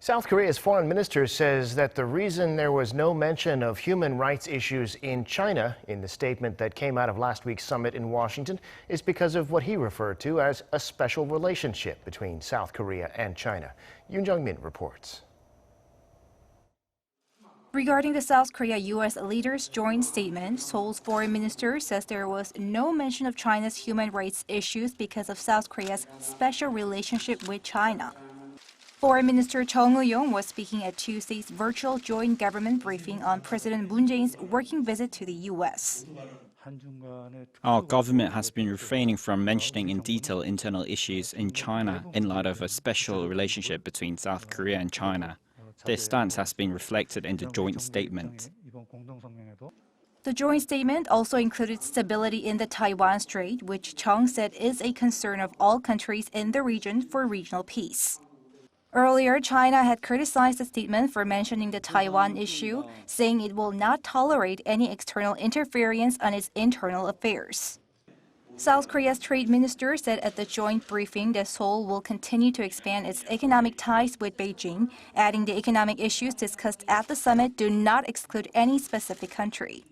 South Korea's foreign minister says that the reason there was no mention of human rights issues in China in the statement that came out of last week's summit in Washington is because of what he referred to as a special relationship between South Korea and China. Yoon Jung-min reports. Regarding the South Korea-U.S. leaders' joint statement, Seoul's foreign minister says there was no mention of China's human rights issues because of South Korea's special relationship with China. Foreign Minister Chung Eui-yong was speaking at Tuesday's virtual joint government briefing on President Moon Jae-in's working visit to the U.S. Our government has been refraining from mentioning in detail internal issues in China in light of a special relationship between South Korea and China. This stance has been reflected in the joint statement. The joint statement also included stability in the Taiwan Strait, which Chung said is a concern of all countries in the region for regional peace. Earlier, China had criticized the statement for mentioning the Taiwan issue, saying it will not tolerate any external interference on its internal affairs. South Korea's trade minister said at the joint briefing that Seoul will continue to expand its economic ties with Beijing, adding the economic issues discussed at the summit do not exclude any specific country.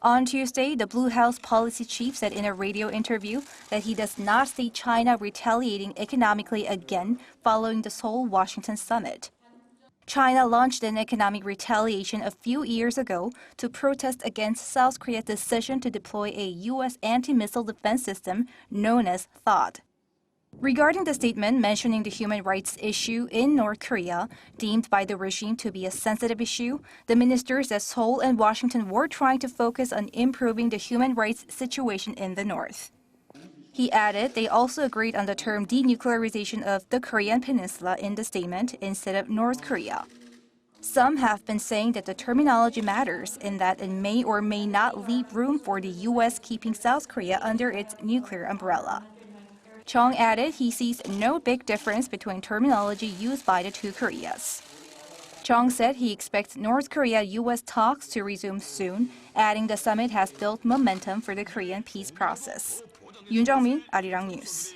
On Tuesday, the Blue House policy chief said in a radio interview that he does not see China retaliating economically again following the Seoul-Washington summit. China launched an economic retaliation a few years ago to protest against South Korea's decision to deploy a U.S. anti-missile defense system known as THAAD. Regarding the statement mentioning the human rights issue in North Korea, deemed by the regime to be a sensitive issue, the ministers at Seoul and Washington were trying to focus on improving the human rights situation in the North. He added they also agreed on the term denuclearization of the Korean peninsula in the statement instead of North Korea. Some have been saying that the terminology matters in that it may or may not leave room for the U.S. keeping South Korea under its nuclear umbrella. Chung added he sees no big difference between terminology used by the two Koreas. Chung said he expects North Korea-U.S. talks to resume soon, adding the summit has built momentum for the Korean peace process. Yoon Jung-min, Arirang News.